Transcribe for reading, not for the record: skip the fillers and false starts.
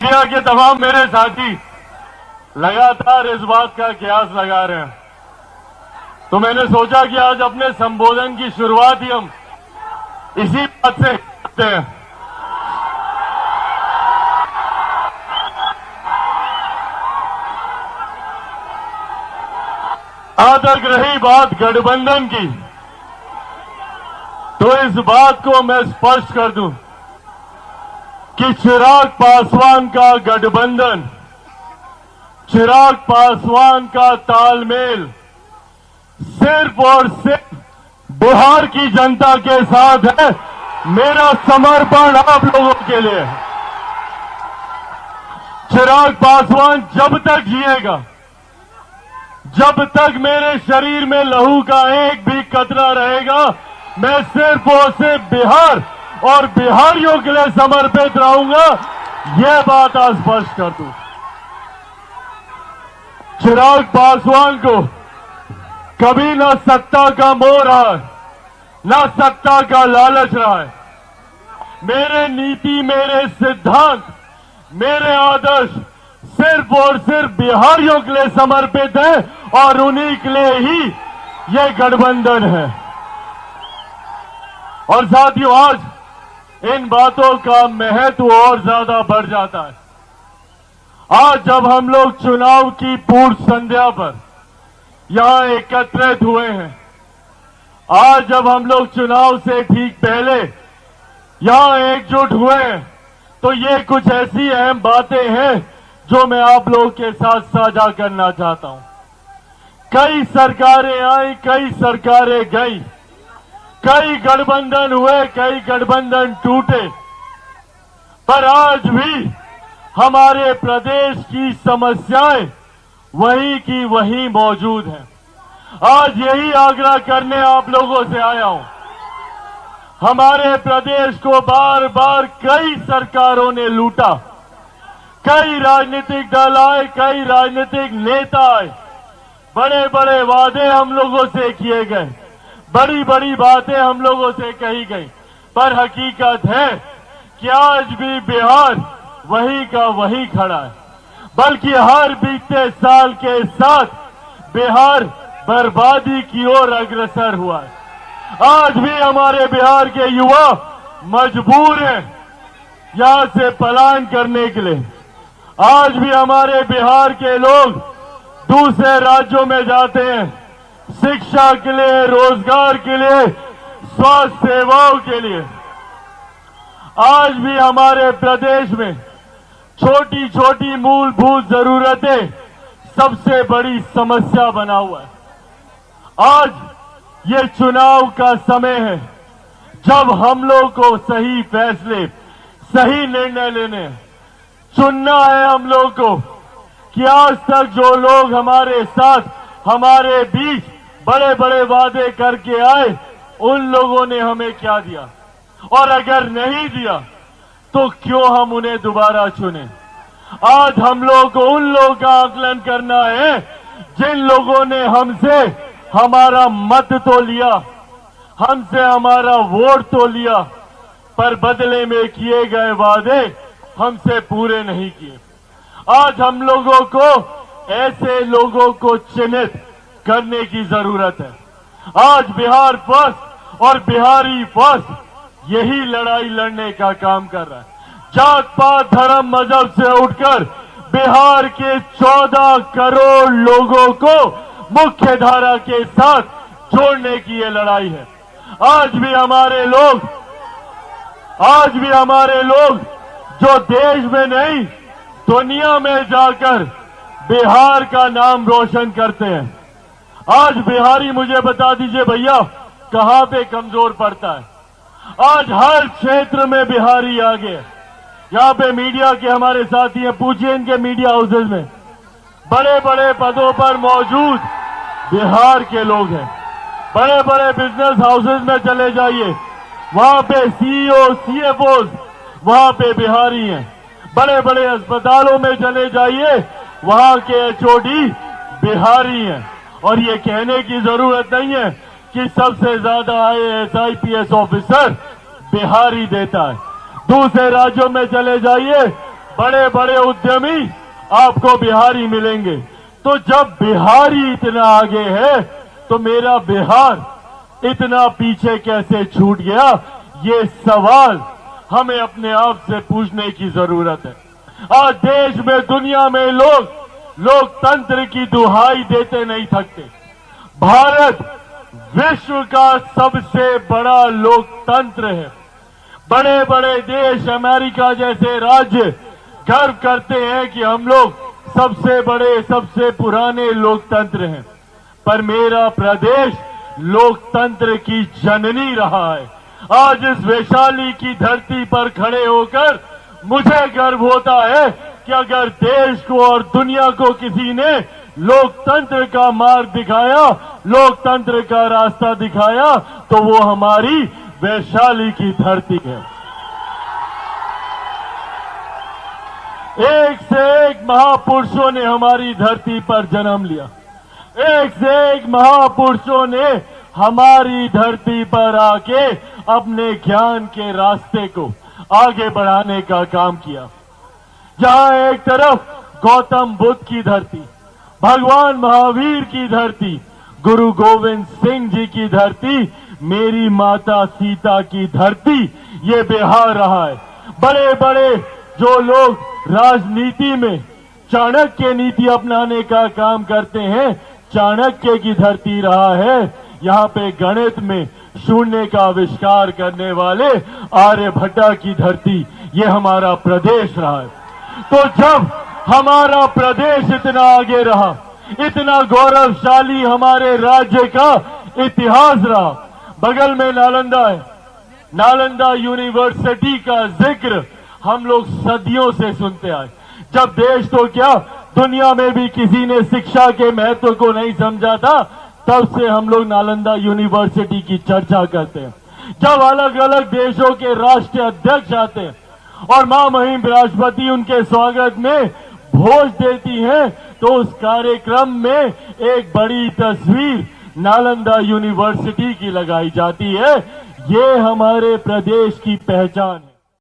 Media के तमाम मेरे साथी लगातार इस बात का कयास लगा रहे हैं, तो मैंने सोचा कि आज अपने संबोधन की शुरुआत ही हम इसी बात से करते हैं। जहां तक रही बात गठबंधन की, तो इस बात को मैं स्पष्ट कर दूं कि चिराग पासवान का गठबंधन, चिराग पासवान का तालमेल सिर्फ और सिर्फ बिहार की जनता के साथ है। मेरा समर्पण आप लोगों के लिए है। चिराग पासवान जब तक जिएगा, जब तक मेरे शरीर में लहू का एक भी कतरा रहेगा, मैं सिर्फ और सिर्फ बिहार और बिहारियों के लिए समर्पित रहूंगा। यह बात आज स्पष्ट कर दूं। चिराग पासवान को कभी न सत्ता का मोह रहा है, न सत्ता का लालच रहा है। मेरे नीति, मेरे सिद्धांत, मेरे आदर्श सिर्फ और सिर्फ बिहारियों के लिए समर्पित है और उन्हीं के लिए ही यह गठबंधन है। और साथियों, आज इन बातों का महत्व और ज्यादा बढ़ जाता है। आज जब हम लोग चुनाव की पूर्व संध्या पर यहां एकत्रित हुए हैं, आज जब हम लोग चुनाव से ठीक पहले यहां एकजुट हुए हैं, तो ये कुछ ऐसी अहम बातें हैं जो मैं आप लोगों के साथ साझा करना चाहता हूं। कई सरकारें आई, कई सरकारें गई, कई गठबंधन हुए, कई गठबंधन टूटे, पर आज भी हमारे प्रदेश की समस्याएं वही की वही मौजूद हैं। आज यही आग्रह करने आप लोगों से आया हूं। हमारे प्रदेश को बार बार कई सरकारों ने लूटा, कई राजनीतिक दल आए, कई राजनीतिक नेता आए, बड़े बड़े वादे हम लोगों से किए गए, बड़ी बड़ी बातें हम लोगों से कही गई, पर हकीकत है कि आज भी बिहार वही का वही खड़ा है। बल्कि हर बीते साल के साथ बिहार बर्बादी की ओर अग्रसर हुआ है। आज भी हमारे बिहार के युवा मजबूर हैं यहां से पलायन करने के लिए। आज भी हमारे बिहार के लोग दूसरे राज्यों में जाते हैं, शिक्षा के लिए, रोजगार के लिए, स्वास्थ्य सेवाओं के लिए। आज भी हमारे प्रदेश में छोटी छोटी मूलभूत जरूरतें सबसे बड़ी समस्या बना हुआ है। आज ये चुनाव का समय है जब हम लोग को सही फैसले, सही निर्णय लेने हैं। चुनना है हम लोग को कि आज तक जो लोग हमारे साथ, हमारे बीच बड़े बड़े वादे करके आए, उन लोगों ने हमें क्या दिया, और अगर नहीं दिया तो क्यों हम उन्हें दोबारा चुने। आज हम लोग को उन लोगों का आकलन करना है जिन लोगों ने हमसे हमारा मत तो लिया, हमसे हमारा वोट तो लिया, पर बदले में किए गए वादे हमसे पूरे नहीं किए। आज हम लोगों को ऐसे लोगों को चिन्हित करने की जरूरत है। आज बिहार फर्स्ट और बिहारी फर्स्ट यही लड़ाई लड़ने का काम कर रहा है। जात पात धर्म मजहब से उठकर बिहार के 14 करोड़ लोगों को मुख्य धारा के साथ जोड़ने की ये लड़ाई है। आज भी हमारे लोग जो देश में नहीं दुनिया में जाकर बिहार का नाम रोशन करते हैं। आज बिहारी, मुझे बता दीजिए भैया, कहां पे कमजोर पड़ता है। आज हर क्षेत्र में बिहारी आगे है। यहां पे मीडिया के हमारे साथी हैं, पूछिए इनके मीडिया हाउसेज में बड़े बड़े पदों पर मौजूद बिहार के लोग हैं। बड़े बड़े बिजनेस हाउसेज में चले जाइए, वहां पे सीईओ, सीएफओ वहां पे बिहारी हैं। बड़े बड़े अस्पतालों में चले जाइए, वहां के एचओडी बिहारी हैं। और ये कहने की जरूरत नहीं है कि सबसे ज्यादा आईएएस, आईपीएस ऑफिसर बिहारी देता है। दूसरे राज्यों में चले जाइए, बड़े बड़े उद्यमी आपको बिहारी मिलेंगे। तो जब बिहारी इतना आगे है तो मेरा बिहार इतना पीछे कैसे छूट गया, ये सवाल हमें अपने आप से पूछने की जरूरत है। आज देश में, दुनिया में लोग लोकतंत्र की दुहाई देते नहीं थकते। भारत विश्व का सबसे बड़ा लोकतंत्र है। बड़े बड़े देश, अमेरिका जैसे राज्य गर्व करते हैं कि हम लोग सबसे बड़े, सबसे पुराने लोकतंत्र हैं। पर मेरा प्रदेश लोकतंत्र की जननी रहा है। आज इस वैशाली की धरती पर खड़े होकर मुझे गर्व होता है कि अगर देश को और दुनिया को किसी ने लोकतंत्र का मार्ग दिखाया, लोकतंत्र का रास्ता दिखाया, तो वो हमारी वैशाली की धरती है। एक से एक महापुरुषों ने हमारी धरती पर जन्म लिया। एक से एक महापुरुषों ने हमारी धरती पर आके अपने ज्ञान के रास्ते को आगे बढ़ाने का काम किया। जहां एक तरफ गौतम बुद्ध की धरती, भगवान महावीर की धरती, गुरु गोविंद सिंह जी की धरती, मेरी माता सीता की धरती, ये बिहार रहा है। बड़े बड़े जो लोग राजनीति में चाणक्य नीति अपनाने का काम करते हैं, चाणक्य की धरती रहा है। यहाँ पे गणित में शून्य का आविष्कार करने वाले आर्यभट्टा की धरती, ये हमारा प्रदेश रहा है। तो जब हमारा प्रदेश इतना आगे रहा, इतना गौरवशाली हमारे राज्य का इतिहास रहा, बगल में नालंदा है, नालंदा यूनिवर्सिटी का जिक्र हम लोग सदियों से सुनते आए। जब देश तो क्या, दुनिया में भी किसी ने शिक्षा के महत्व को नहीं समझा था, तब से हम लोग नालंदा यूनिवर्सिटी की चर्चा करते हैं। जब अलग अलग देशों के राष्ट्रीय अध्यक्ष आते हैं और महामहिम राष्ट्रपति उनके स्वागत में भोज देती हैं, तो उस कार्यक्रम में एक बड़ी तस्वीर नालंदा यूनिवर्सिटी की लगाई जाती है। ये हमारे प्रदेश की पहचान है।